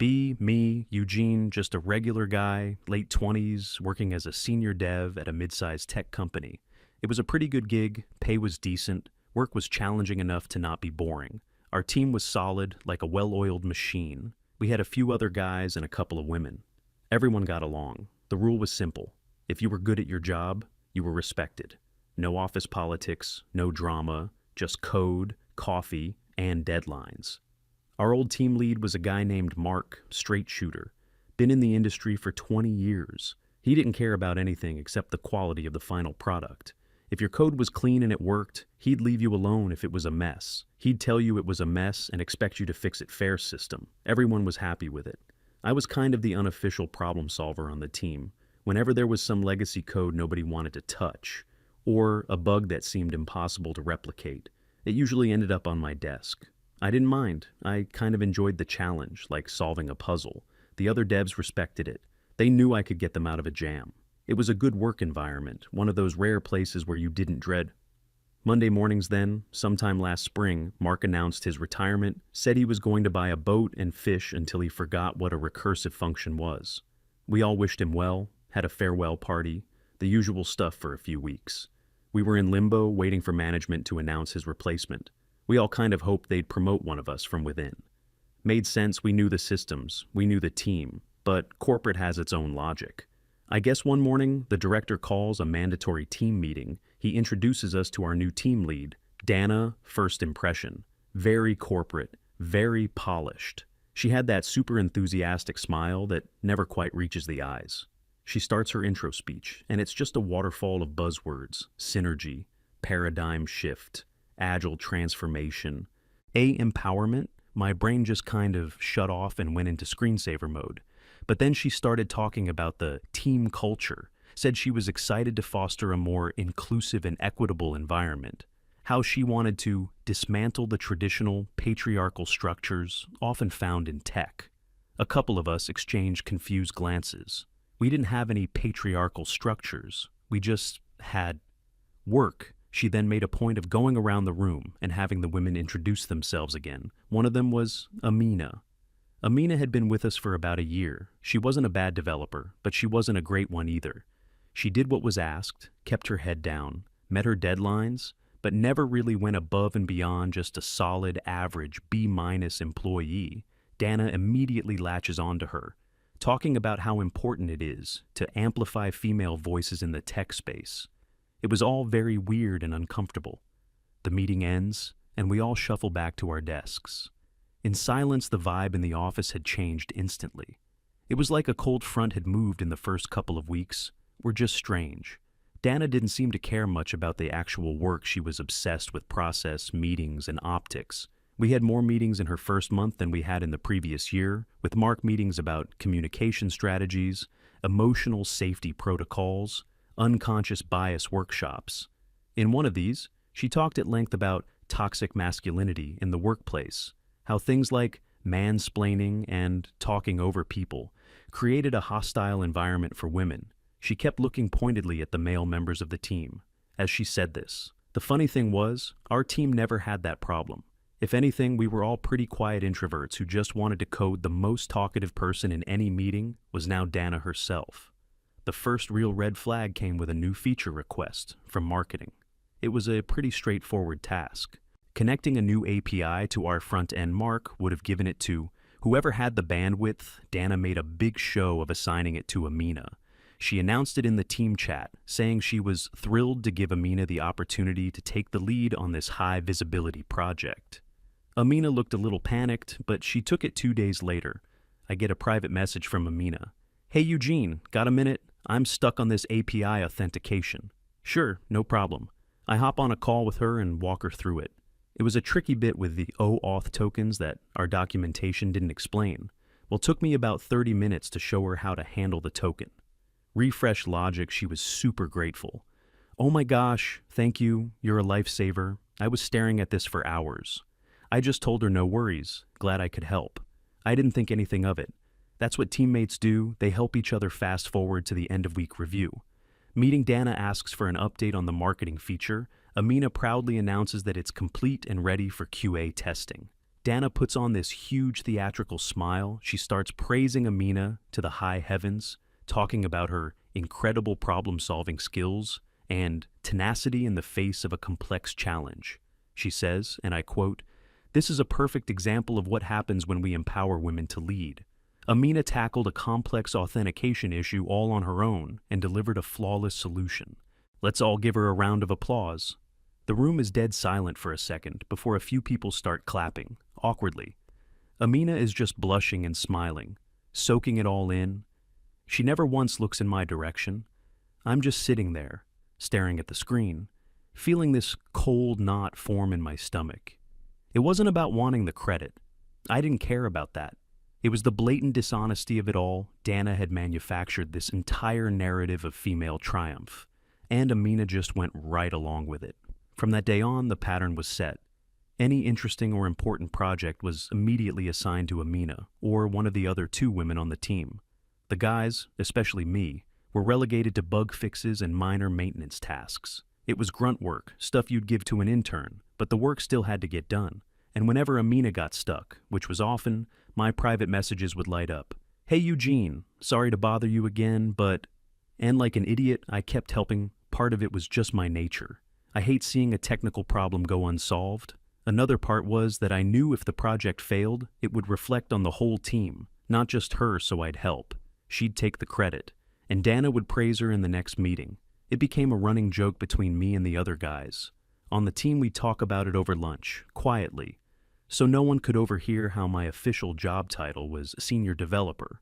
Me, Eugene, just a regular guy, late 20s, working as a senior dev at a mid-sized tech company. It was a pretty good gig, pay was decent, work was challenging enough to not be boring. Our team was solid, like a well-oiled machine. We had a few other guys and a couple of women. Everyone got along. The rule was simple. If you were good at your job, you were respected. No office politics, no drama, just code, coffee, and deadlines. Our old team lead was a guy named Mark, straight shooter. Been in the industry for 20 years. He didn't care about anything except the quality of the final product. If your code was clean and it worked, he'd leave you alone if it was a mess. He'd tell you it was a mess and expect you to fix it fair system. Everyone was happy with it. I was kind of the unofficial problem solver on the team. Whenever there was some legacy code nobody wanted to touch, or a bug that seemed impossible to replicate, it usually ended up on my desk. I didn't mind. I kind of enjoyed the challenge, like solving a puzzle. The other devs respected it. They knew I could get them out of a jam. It was a good work environment, one of those rare places where you didn't dread. Monday mornings then, sometime last spring, Mark announced his retirement, said he was going to buy a boat and fish until he forgot what a recursive function was. We all wished him well, had a farewell party, the usual stuff for a few weeks. We were in limbo, waiting for management to announce his replacement. We all kind of hoped they'd promote one of us from within. Made sense, we knew the systems, we knew the team, but corporate has its own logic. I guess one morning, the director calls a mandatory team meeting. He introduces us to our new team lead, Dana, first impression. Very corporate, very polished. She had that super enthusiastic smile that never quite reaches the eyes. She starts her intro speech, and it's just a waterfall of buzzwords: synergy, paradigm shift, agile transformation, empowerment. My brain just kind of shut off and went into screensaver mode. But then she started talking about the team culture, said she was excited to foster a more inclusive and equitable environment, how she wanted to dismantle the traditional patriarchal structures often found in tech. A couple of us exchanged confused glances. We didn't have any patriarchal structures. We just had work. She then made a point of going around the room and having the women introduce themselves again. One of them was Amina. Amina had been with us for about a year. She wasn't a bad developer, but she wasn't a great one either. She did what was asked, kept her head down, met her deadlines, but never really went above and beyond just a solid, average B- employee. Dana immediately latches onto her, talking about how important it is to amplify female voices in the tech space. It was all very weird and uncomfortable. The meeting ends, and we all shuffle back to our desks. In silence, the vibe in the office had changed instantly. It was like a cold front had moved in the first couple of weeks. We're just strange. Dana didn't seem to care much about the actual work. She was obsessed with process, meetings, and optics. We had more meetings in her first month than we had in the previous year, with Mark meetings about communication strategies, emotional safety protocols, unconscious bias workshops. In one of these, she talked at length about toxic masculinity in the workplace, how things like mansplaining and talking over people created a hostile environment for women. She kept looking pointedly at the male members of the team as she said this. The funny thing was, our team never had that problem. If anything, we were all pretty quiet introverts who just wanted to code. The most talkative person in any meeting was now Dana herself. The first real red flag came with a new feature request from marketing. It was a pretty straightforward task. Connecting a new API to our front-end. Mark would have given it to whoever had the bandwidth. Dana made a big show of assigning it to Amina. She announced it in the team chat, saying she was thrilled to give Amina the opportunity to take the lead on this high-visibility project. Amina looked a little panicked, but she took it 2 days later. I get a private message from Amina. "Hey Eugene, got a minute? I'm stuck on this API authentication." "Sure, no problem." I hop on a call with her and walk her through it. It was a tricky bit with the OAuth tokens that our documentation didn't explain. Well, it took me about 30 minutes to show her how to handle the token. Refresh logic, she was super grateful. "Oh my gosh, thank you, you're a lifesaver. I was staring at this for hours." I just told her no worries, glad I could help. I didn't think anything of it. That's what teammates do, they help each other fast forward to the end of week review. Meeting Dana asks for an update on the marketing feature. Amina proudly announces that it's complete and ready for QA testing. Dana puts on this huge theatrical smile. She starts praising Amina to the high heavens, talking about her incredible problem-solving skills and tenacity in the face of a complex challenge. She says, and I quote, "This is a perfect example of what happens when we empower women to lead. Amina tackled a complex authentication issue all on her own and delivered a flawless solution. Let's all give her a round of applause." The room is dead silent for a second before a few people start clapping, awkwardly. Amina is just blushing and smiling, soaking it all in. She never once looks in my direction. I'm just sitting there, staring at the screen, feeling this cold knot form in my stomach. It wasn't about wanting the credit. I didn't care about that. It was the blatant dishonesty of it all. Dana had manufactured this entire narrative of female triumph, and Amina just went right along with it. From that day on, the pattern was set. Any interesting or important project was immediately assigned to Amina, or one of the other two women on the team. The guys, especially me, were relegated to bug fixes and minor maintenance tasks. It was grunt work, stuff you'd give to an intern, but the work still had to get done. And whenever Amina got stuck, which was often, my private messages would light up. "Hey Eugene, sorry to bother you again, but..." And like an idiot, I kept helping. Part of it was just my nature. I hate seeing a technical problem go unsolved. Another part was that I knew if the project failed, it would reflect on the whole team, not just her, so I'd help. She'd take the credit, and Dana would praise her in the next meeting. It became a running joke between me and the other guys. On the team, we'd talk about it over lunch, quietly, so no one could overhear how my official job title was senior developer,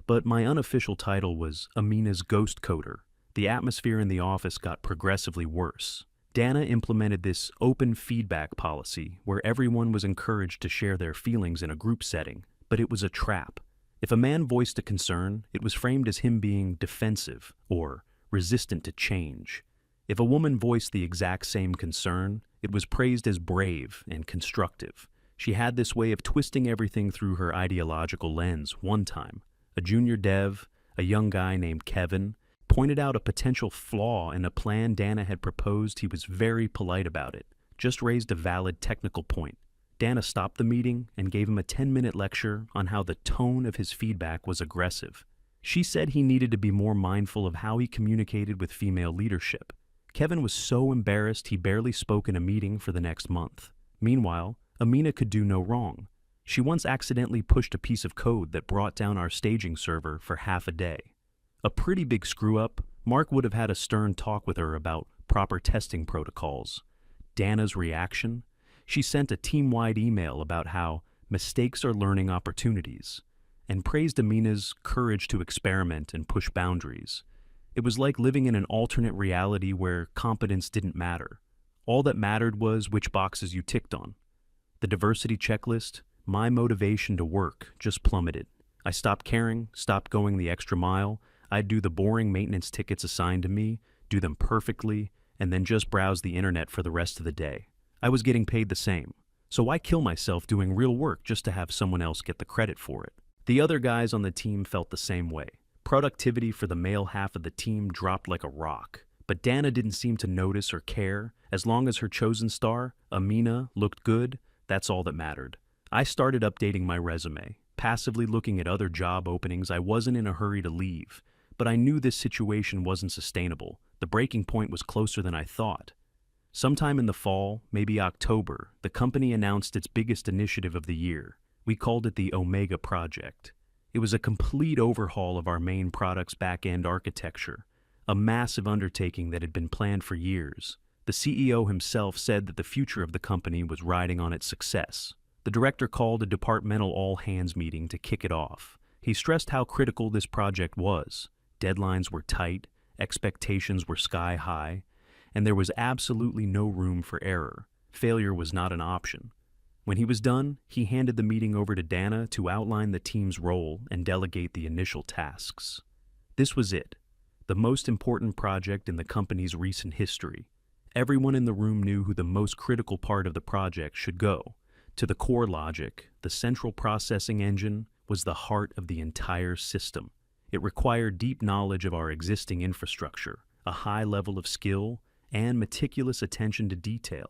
but my unofficial title was Amina's ghost coder. The atmosphere in the office got progressively worse. Dana implemented this open feedback policy where everyone was encouraged to share their feelings in a group setting, but it was a trap. If a man voiced a concern, it was framed as him being defensive or resistant to change. If a woman voiced the exact same concern, it was praised as brave and constructive. She had this way of twisting everything through her ideological lens. One time, a junior dev, a young guy named Kevin, pointed out a potential flaw in a plan Dana had proposed. He was very polite about it, just raised a valid technical point. Dana stopped the meeting and gave him a 10-minute lecture on how the tone of his feedback was aggressive. She said he needed to be more mindful of how he communicated with female leadership. Kevin was so embarrassed he barely spoke in a meeting for the next month. Meanwhile, Amina could do no wrong. She once accidentally pushed a piece of code that brought down our staging server for half a day. A pretty big screw-up. Mark would have had a stern talk with her about proper testing protocols. Dana's reaction? She sent a team-wide email about how mistakes are learning opportunities, and praised Amina's courage to experiment and push boundaries. It was like living in an alternate reality where competence didn't matter. All that mattered was which boxes you ticked on. The diversity checklist, my motivation to work, just plummeted. I stopped caring, stopped going the extra mile. I'd do the boring maintenance tickets assigned to me, do them perfectly, and then just browse the internet for the rest of the day. I was getting paid the same, so why kill myself doing real work just to have someone else get the credit for it? The other guys on the team felt the same way. Productivity for the male half of the team dropped like a rock, but Dana didn't seem to notice or care. As long as her chosen star, Amina, looked good, that's all that mattered. I started updating my resume, passively looking at other job openings. I wasn't in a hurry to leave, but I knew this situation wasn't sustainable. The breaking point was closer than I thought. Sometime in the fall, maybe October, the company announced its biggest initiative of the year. We called it the Omega Project. It was a complete overhaul of our main product's back-end architecture, a massive undertaking that had been planned for years. The CEO himself said that the future of the company was riding on its success. The director called a departmental all-hands meeting to kick it off. He stressed how critical this project was. Deadlines were tight, expectations were sky-high, and there was absolutely no room for error. Failure was not an option. When he was done, he handed the meeting over to Dana to outline the team's role and delegate the initial tasks. This was it, the most important project in the company's recent history. Everyone in the room knew who the most critical part of the project should go. To the core logic, the central processing engine was the heart of the entire system. It required deep knowledge of our existing infrastructure, a high level of skill, and meticulous attention to detail.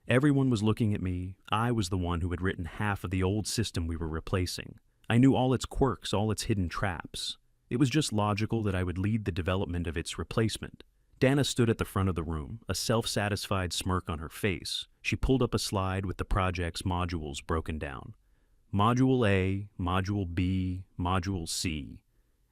Everyone was looking at me. I was the one who had written half of the old system we were replacing. I knew all its quirks, all its hidden traps. It was just logical that I would lead the development of its replacement. Dana stood at the front of the room, a self-satisfied smirk on her face. She pulled up a slide with the project's modules broken down. Module A, Module B, Module C.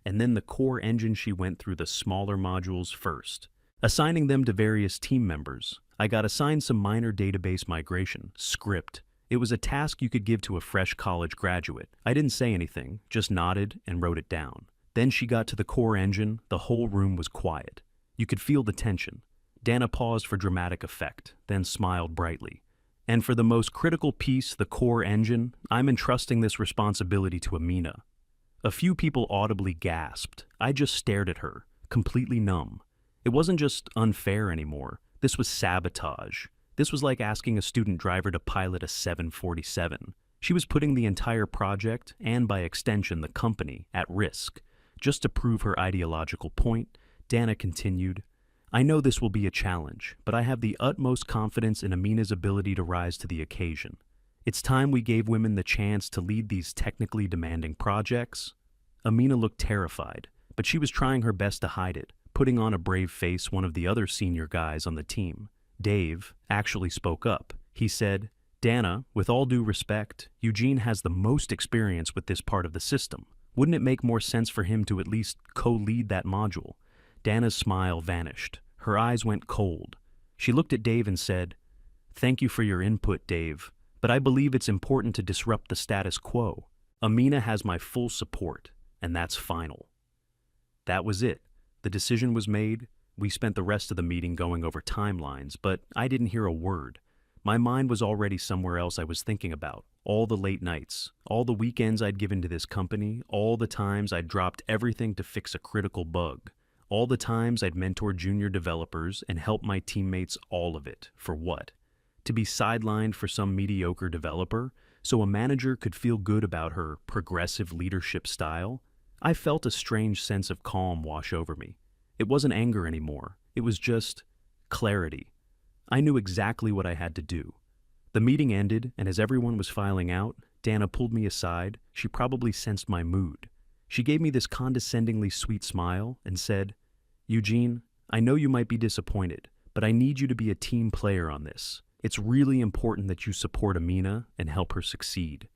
And then the core engine. She went through the smaller modules first, assigning them to various team members. I got assigned some minor database migration, script. It was a task you could give to a fresh college graduate. I didn't say anything, just nodded and wrote it down. Then she got to the core engine. The whole room was quiet. You could feel the tension. Dana paused for dramatic effect, then smiled brightly. And for the most critical piece, the core engine, I'm entrusting this responsibility to Amina. A few people audibly gasped. I just stared at her, completely numb. It wasn't just unfair anymore. This was sabotage. This was like asking a student driver to pilot a 747. She was putting the entire project, and by extension the company, at risk. Just to prove her ideological point, Dana continued, I know this will be a challenge, but I have the utmost confidence in Amina's ability to rise to the occasion. It's time we gave women the chance to lead these technically demanding projects. Amina looked terrified, but she was trying her best to hide it, putting on a brave face. One of the other senior guys on the team, Dave, actually spoke up. He said, Dana, with all due respect, Eugene has the most experience with this part of the system. Wouldn't it make more sense for him to at least co-lead that module? Dana's smile vanished. Her eyes went cold. She looked at Dave and said, Thank you for your input, Dave, but I believe it's important to disrupt the status quo. Amina has my full support, and that's final. That was it. The decision was made. We spent the rest of the meeting going over timelines, but I didn't hear a word. My mind was already somewhere else. I was thinking about all the late nights, all the weekends I'd given to this company, all the times I'd dropped everything to fix a critical bug. All the times I'd mentored junior developers and helped my teammates, all of it. For what? To be sidelined for some mediocre developer so a manager could feel good about her progressive leadership style? I felt a strange sense of calm wash over me. It wasn't anger anymore. It was just clarity. I knew exactly what I had to do. The meeting ended, and as everyone was filing out, Dana pulled me aside. She probably sensed my mood. She gave me this condescendingly sweet smile and said, Eugene, I know you might be disappointed, but I need you to be a team player on this. It's really important that you support Amina and help her succeed.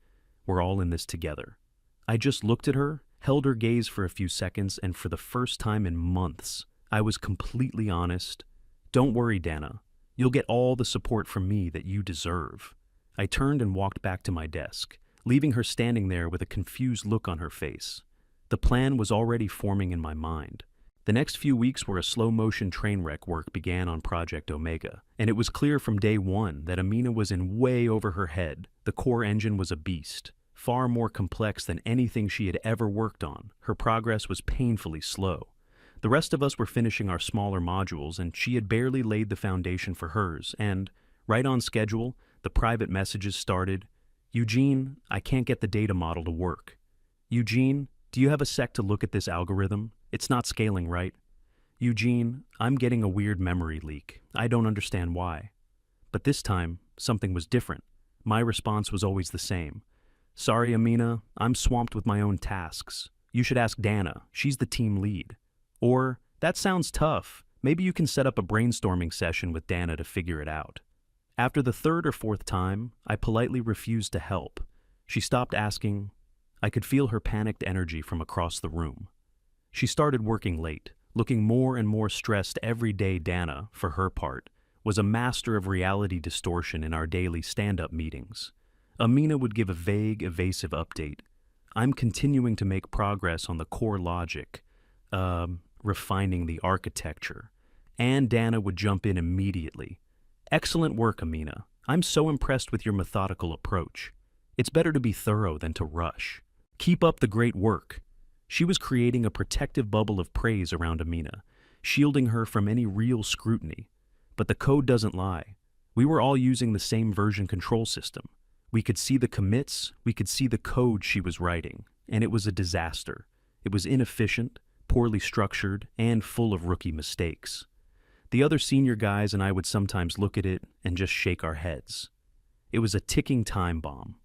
We're all in this together. I just looked at her, held her gaze for a few seconds, and for the first time in months, I was completely honest. Don't worry, Dana. You'll get all the support from me that you deserve. I turned and walked back to my desk, leaving her standing there with a confused look on her face. The plan was already forming in my mind. The next few weeks were a slow-motion train wreck. Work began on Project Omega, and it was clear from day one that Amina was in way over her head. The core engine was a beast, far more complex than anything she had ever worked on. Her progress was painfully slow. The rest of us were finishing our smaller modules, and she had barely laid the foundation for hers, and, right on schedule, the private messages started. Eugene, I can't get the data model to work. Eugene, do you have a sec to look at this algorithm? It's not scaling right. Eugene, I'm getting a weird memory leak. I don't understand why. But this time, something was different. My response was always the same. Sorry, Amina, I'm swamped with my own tasks. You should ask Dana. She's the team lead. Or, that sounds tough. Maybe you can set up a brainstorming session with Dana to figure it out. After the third or fourth time, I politely refused to help. She stopped asking. I could feel her panicked energy from across the room. She started working late, looking more and more stressed every day. Dana, for her part, was a master of reality distortion in our daily stand-up meetings. Amina would give a vague, evasive update. I'm continuing to make progress on the core logic, refining the architecture. And Dana would jump in immediately. Excellent work, Amina. I'm so impressed with your methodical approach. It's better to be thorough than to rush. Keep up the great work. She was creating a protective bubble of praise around Amina, shielding her from any real scrutiny. But the code doesn't lie. We were all using the same version control system. We could see the commits, we could see the code she was writing, and it was a disaster. It was inefficient, poorly structured, and full of rookie mistakes. The other senior guys and I would sometimes look at it and just shake our heads. It was a ticking time bomb.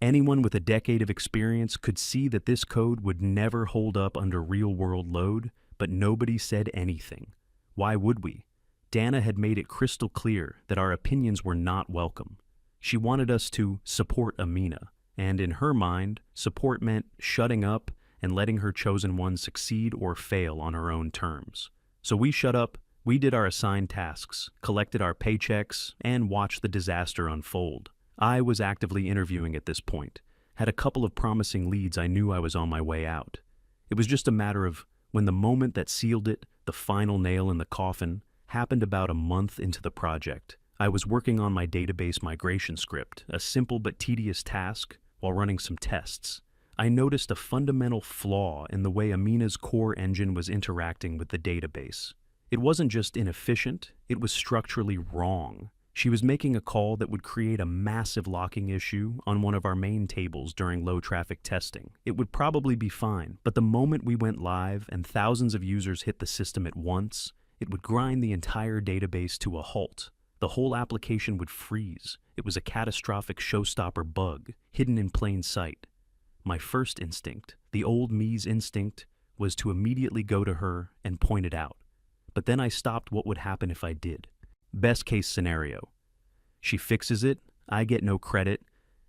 Anyone with a decade of experience could see that this code would never hold up under real-world load, but nobody said anything. Why would we? Dana had made it crystal clear that our opinions were not welcome. She wanted us to support Amina, and in her mind, support meant shutting up and letting her chosen one succeed or fail on her own terms. So we shut up, we did our assigned tasks, collected our paychecks, and watched the disaster unfold. I was actively interviewing at this point, had a couple of promising leads. I knew I was on my way out. It was just a matter of when the moment that sealed it, the final nail in the coffin, happened about a month into the project. I was working on my database migration script, a simple but tedious task, while running some tests. I noticed a fundamental flaw in the way Amina's core engine was interacting with the database. It wasn't just inefficient, it was structurally wrong. She was making a call that would create a massive locking issue on one of our main tables during low-traffic testing. It would probably be fine, but the moment we went live and thousands of users hit the system at once, it would grind the entire database to a halt. The whole application would freeze. It was a catastrophic showstopper bug, hidden in plain sight. My first instinct, the old me's instinct, was to immediately go to her and point it out. But then I stopped what would happen if I did. Best case scenario. She fixes it, I get no credit,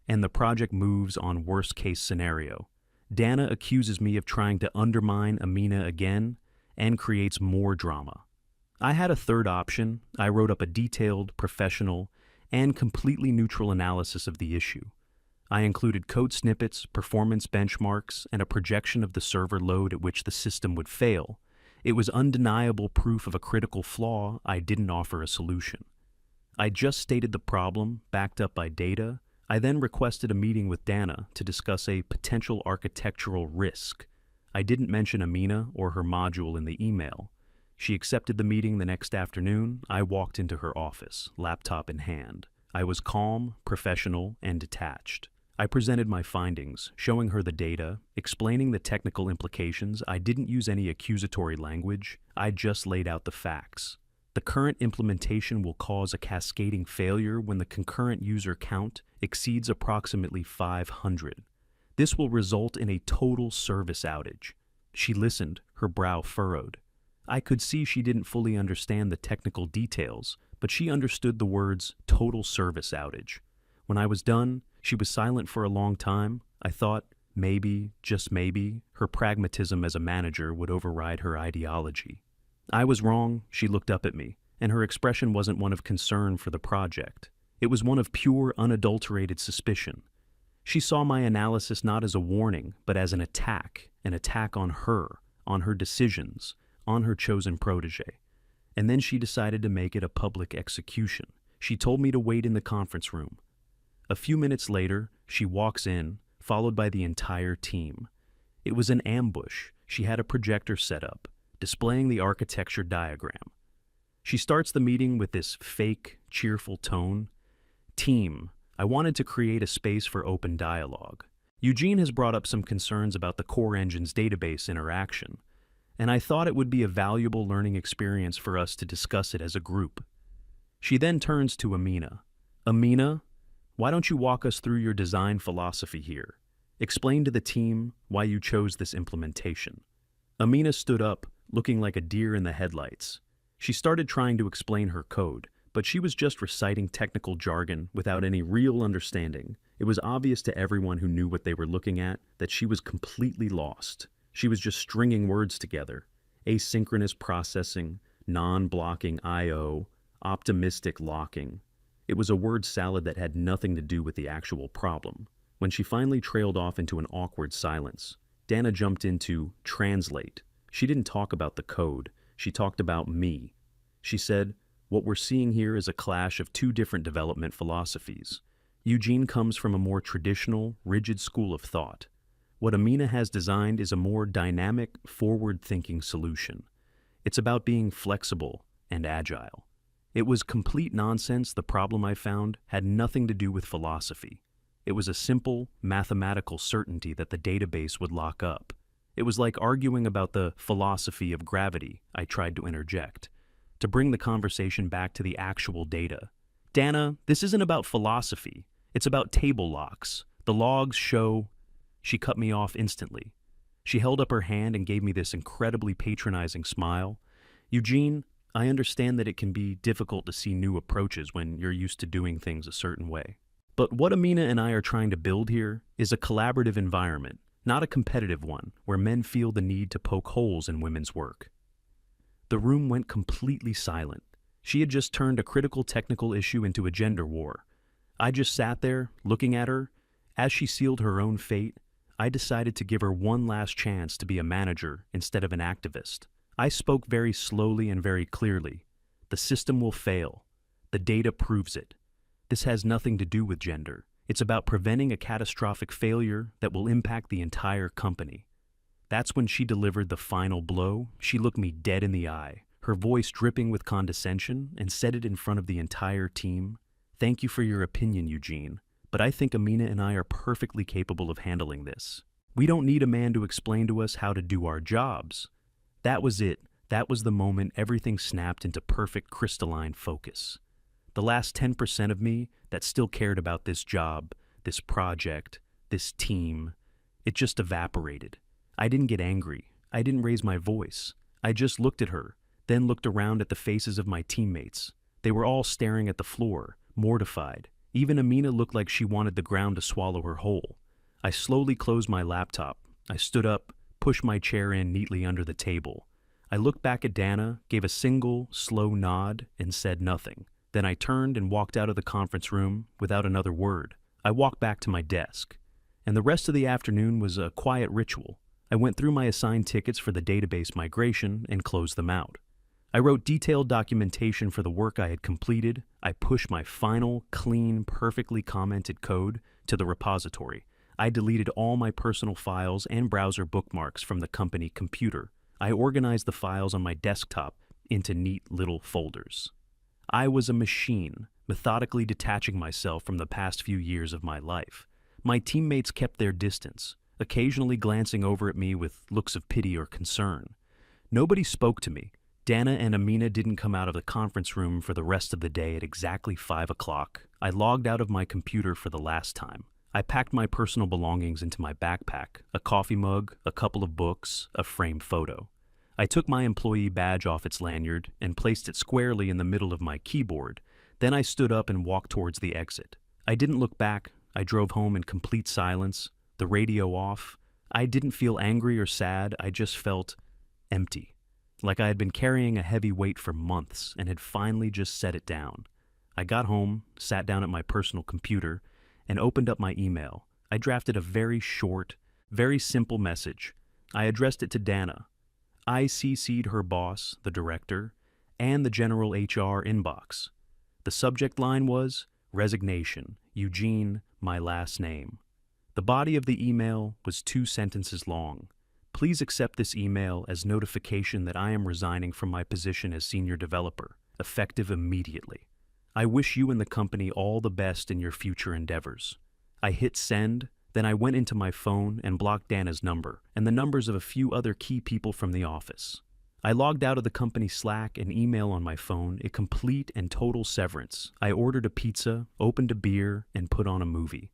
and the project moves on worst case scenario. Dana accuses me of trying to undermine Amina again and creates more drama. I had a third option. I wrote up a detailed, professional, and completely neutral analysis of the issue. I included code snippets, performance benchmarks, and a projection of the server load at which the system would fail. It was undeniable proof of a critical flaw. I didn't offer a solution. I just stated the problem, backed up by data. I then requested a meeting with Dana to discuss a potential architectural risk. I didn't mention Amina or her module in the email. She accepted the meeting the next afternoon. I walked into her office, laptop in hand. I was calm, professional, and detached. I presented my findings, showing her the data, explaining the technical implications. I didn't use any accusatory language. I just laid out the facts. The current implementation will cause a cascading failure when the concurrent user count exceeds approximately 500. This will result in a total service outage. She listened, her brow furrowed. I could see she didn't fully understand the technical details, but she understood the words total service outage. When I was done, she was silent for a long time. I thought, maybe, just maybe, her pragmatism as a manager would override her ideology. I was wrong. She looked up at me, and her expression wasn't one of concern for the project. It was one of pure, unadulterated suspicion. She saw my analysis not as a warning, but as an attack on her decisions, on her chosen protege. And then she decided to make it a public execution. She told me to wait in the conference room. A few minutes later, she walks in, followed by the entire team. It was an ambush. She had a projector set up, displaying the architecture diagram. She starts the meeting with this fake, cheerful tone. Team, I wanted to create a space for open dialogue. Eugene has brought up some concerns about the core engine's database interaction, and I thought it would be a valuable learning experience for us to discuss it as a group. She then turns to Amina. Amina, why don't you walk us through your design philosophy here? Explain to the team why you chose this implementation. Amina stood up, looking like a deer in the headlights. She started trying to explain her code, but she was just reciting technical jargon without any real understanding. It was obvious to everyone who knew what they were looking at that she was completely lost. She was just stringing words together. Asynchronous processing, non-blocking I/O, optimistic locking. It was a word salad that had nothing to do with the actual problem. When she finally trailed off into an awkward silence, Dana jumped into translate. She didn't talk about the code. She talked about me. She said, what we're seeing here is a clash of two different development philosophies. Eugene comes from a more traditional, rigid school of thought. What Amina has designed is a more dynamic, forward-thinking solution. It's about being flexible and agile. It was complete nonsense. The problem I found had nothing to do with philosophy. It was a simple, mathematical certainty that the database would lock up. It was like arguing about the philosophy of gravity, I tried to interject. to bring the conversation back to the actual data. Dana, this isn't about philosophy. It's about table locks. The logs show... She cut me off instantly. She held up her hand and gave me this incredibly patronizing smile. Eugene, I understand that it can be difficult to see new approaches when you're used to doing things a certain way. But what Amina and I are trying to build here is a collaborative environment, not a competitive one, where men feel the need to poke holes in women's work. The room went completely silent. She had just turned a critical technical issue into a gender war. I just sat there, looking at her. As she sealed her own fate, I decided to give her one last chance to be a manager instead of an activist. I spoke very slowly and very clearly. The system will fail. The data proves it. This has nothing to do with gender. It's about preventing a catastrophic failure that will impact the entire company. That's when she delivered the final blow. She looked me dead in the eye, her voice dripping with condescension, and said it in front of the entire team. Thank you for your opinion, Eugene, but I think Amina and I are perfectly capable of handling this. We don't need a man to explain to us how to do our jobs. That was it. That was the moment everything snapped into perfect crystalline focus. The last 10% of me that still cared about this job, this project, this team, it just evaporated. I didn't get angry. I didn't raise my voice. I just looked at her, then looked around at the faces of my teammates. They were all staring at the floor, mortified. Even Amina looked like she wanted the ground to swallow her whole. I slowly closed my laptop. I stood up, pushed my chair in neatly under the table. I looked back at Dana, gave a single, slow nod, and said nothing. Then I turned and walked out of the conference room without another word. I walked back to my desk. And the rest of the afternoon was a quiet ritual. I went through my assigned tickets for the database migration and closed them out. I wrote detailed documentation for the work I had completed. I pushed my final, clean, perfectly commented code to the repository. I deleted all my personal files and browser bookmarks from the company computer. I organized the files on my desktop into neat little folders. I was a machine, methodically detaching myself from the past few years of my life. My teammates kept their distance, occasionally glancing over at me with looks of pity or concern. Nobody spoke to me. Dana and Amina didn't come out of the conference room for the rest of the day at exactly 5 o'clock. I logged out of my computer for the last time. I packed my personal belongings into my backpack, a coffee mug, a couple of books, a framed photo. I took my employee badge off its lanyard and placed it squarely in the middle of my keyboard. Then I stood up and walked towards the exit. I didn't look back. I drove home in complete silence, the radio off. I didn't feel angry or sad. I just felt empty, like I had been carrying a heavy weight for months and had finally just set it down. I got home, sat down at my personal computer, and opened up my email. I drafted a very short, very simple message. I addressed it to Dana. I CC'd her boss, the director, and the general HR inbox. The subject line was, Resignation, Eugene, my last name. The body of the email was 2 sentences long. Please accept this email as notification that I am resigning from my position as senior developer, effective immediately. I wish you and the company all the best in your future endeavors. I hit send, then I went into my phone and blocked Dana's number and the numbers of a few other key people from the office. I logged out of the company Slack and email on my phone, a complete and total severance. I ordered a pizza, opened a beer, and put on a movie.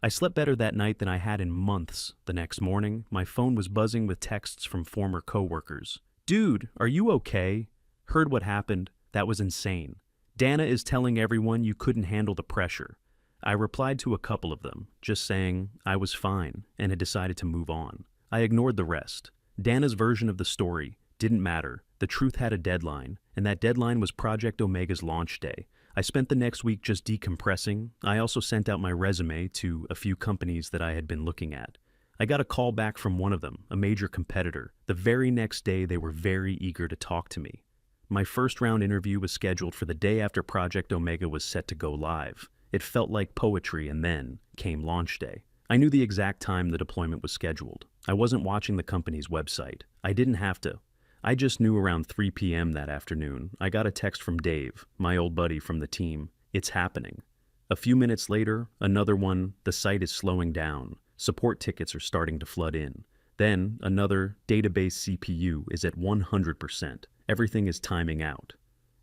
I slept better that night than I had in months. The next morning, my phone was buzzing with texts from former coworkers. Dude, are you okay? Heard what happened? That was insane. Dana is telling everyone you couldn't handle the pressure. I replied to a couple of them, just saying I was fine and had decided to move on. I ignored the rest. Dana's version of the story didn't matter. The truth had a deadline, and that deadline was Project Omega's launch day. I spent the next week just decompressing. I also sent out my resume to a few companies that I had been looking at. I got a call back from one of them, a major competitor. The very next day, they were very eager to talk to me. My first round interview was scheduled for the day after Project Omega was set to go live. It felt like poetry, and then came launch day. I knew the exact time the deployment was scheduled. I wasn't watching the company's website. I didn't have to. I just knew around 3 p.m. that afternoon. I got a text from Dave, my old buddy from the team. It's happening. A few minutes later, another one, the site is slowing down. Support tickets are starting to flood in. Then, another, database CPU is at 100%. Everything is timing out.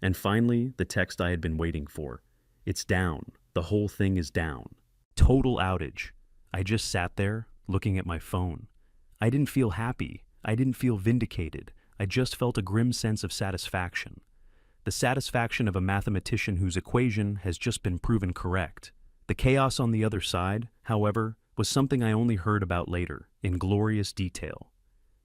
And finally, the text I had been waiting for. It's down. The whole thing is down. Total outage. I just sat there, looking at my phone. I didn't feel happy. I didn't feel vindicated. I just felt a grim sense of satisfaction. The satisfaction of a mathematician whose equation has just been proven correct. The chaos on the other side, however, was something I only heard about later, in glorious detail.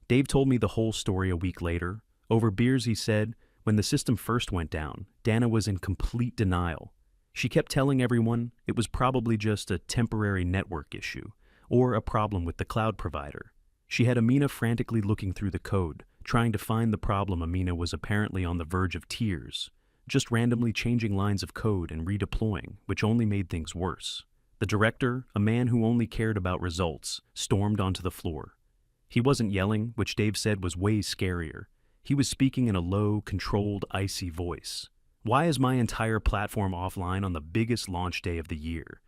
Dave told me the whole story a week later. Over beers, he said, when the system first went down, Dana was in complete denial. She kept telling everyone it was probably just a temporary network issue, or a problem with the cloud provider. She had Amina frantically looking through the code, trying to find the problem. Amina was apparently on the verge of tears, just randomly changing lines of code and redeploying, which only made things worse. The director, a man who only cared about results, stormed onto the floor. He wasn't yelling, which Dave said was way scarier. He was speaking in a low, controlled, icy voice. Why is my entire platform offline on the biggest launch day of the year?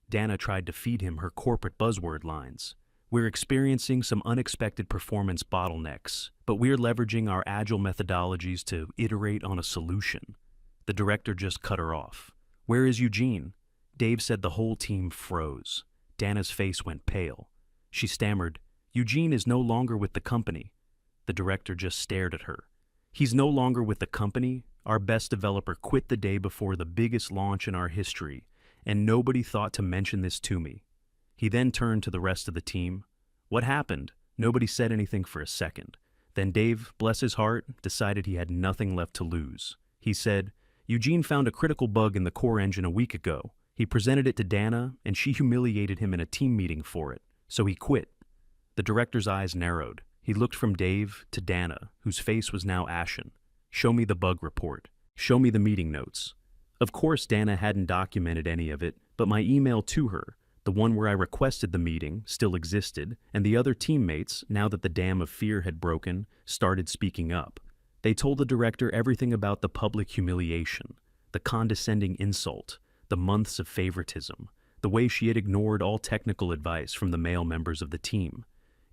Dana tried to feed him her corporate buzzword lines. We're experiencing some unexpected performance bottlenecks, but we're leveraging our agile methodologies to iterate on a solution. The director just cut her off. Where is Eugene? Dave said the whole team froze. Dana's face went pale. She stammered, Eugene is no longer with the company. The director just stared at her. He's no longer with the company? Our best developer quit the day before the biggest launch in our history, and nobody thought to mention this to me. He then turned to the rest of the team. What happened? Nobody said anything for a second. Then Dave, bless his heart, decided he had nothing left to lose. He said, Eugene found a critical bug in the core engine a week ago. He presented it to Dana, and she humiliated him in a team meeting for it. So he quit. The director's eyes narrowed. He looked from Dave to Dana, whose face was now ashen. Show me the bug report. Show me the meeting notes. Of course, Dana hadn't documented any of it, but my email to her, the one where I requested the meeting, still existed, and the other teammates, now that the dam of fear had broken, started speaking up. They told the director everything about the public humiliation, the condescending insult, the months of favoritism, the way she had ignored all technical advice from the male members of the team.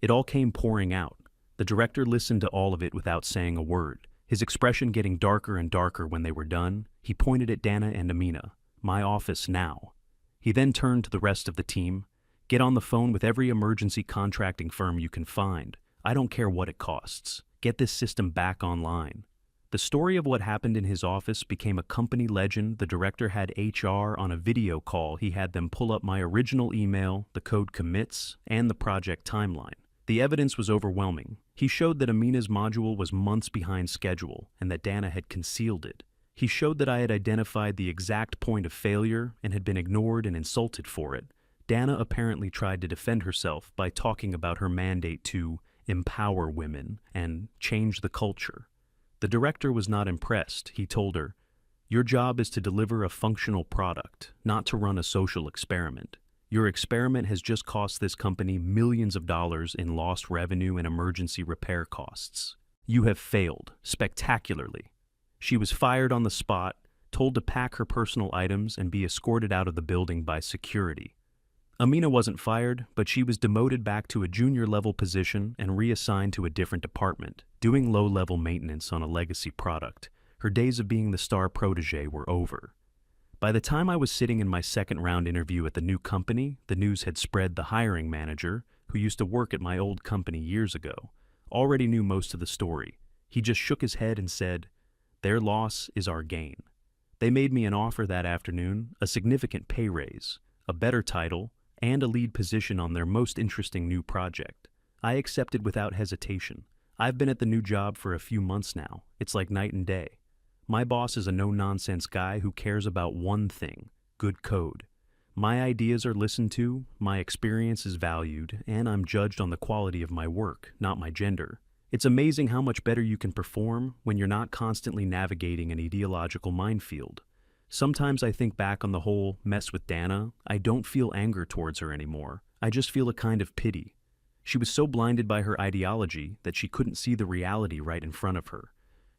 It all came pouring out. The director listened to all of it without saying a word. His expression getting darker and darker when they were done, he pointed at Dana and Amina. My office now. He then turned to the rest of the team. Get on the phone with every emergency contracting firm you can find. I don't care what it costs. Get this system back online. The story of what happened in his office became a company legend. The director had HR on a video call. He had them pull up my original email, the code commits, and the project timeline. The evidence was overwhelming. He showed that Amina's module was months behind schedule and that Dana had concealed it. He showed that I had identified the exact point of failure and had been ignored and insulted for it. Dana apparently tried to defend herself by talking about her mandate to empower women and change the culture. The director was not impressed. He told her, your job is to deliver a functional product, not to run a social experiment. Your experiment has just cost this company millions of dollars in lost revenue and emergency repair costs. You have failed, spectacularly. She was fired on the spot, told to pack her personal items and be escorted out of the building by security. Amina wasn't fired, but she was demoted back to a junior-level position and reassigned to a different department, doing low-level maintenance on a legacy product. Her days of being the star protege were over. By the time I was sitting in my second-round interview at the new company, the news had spread. The hiring manager, who used to work at my old company years ago, already knew most of the story. He just shook his head and said, their loss is our gain. They made me an offer that afternoon, a significant pay raise, a better title, and a lead position on their most interesting new project. I accepted without hesitation. I've been at the new job for a few months now. It's like night and day. My boss is a no-nonsense guy who cares about one thing, good code. My ideas are listened to, my experience is valued, and I'm judged on the quality of my work, not my gender. It's amazing how much better you can perform when you're not constantly navigating an ideological minefield. Sometimes I think back on the whole mess with Dana. I don't feel anger towards her anymore. I just feel a kind of pity. She was so blinded by her ideology that she couldn't see the reality right in front of her.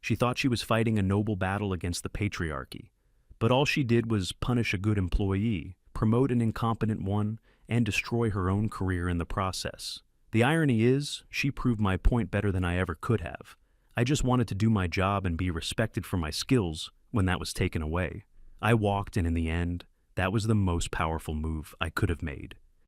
She thought she was fighting a noble battle against the patriarchy. But all she did was punish a good employee, promote an incompetent one, and destroy her own career in the process. The irony is, she proved my point better than I ever could have. I just wanted to do my job and be respected for my skills, when that was taken away. I walked, and in the end, that was the most powerful move I could have made.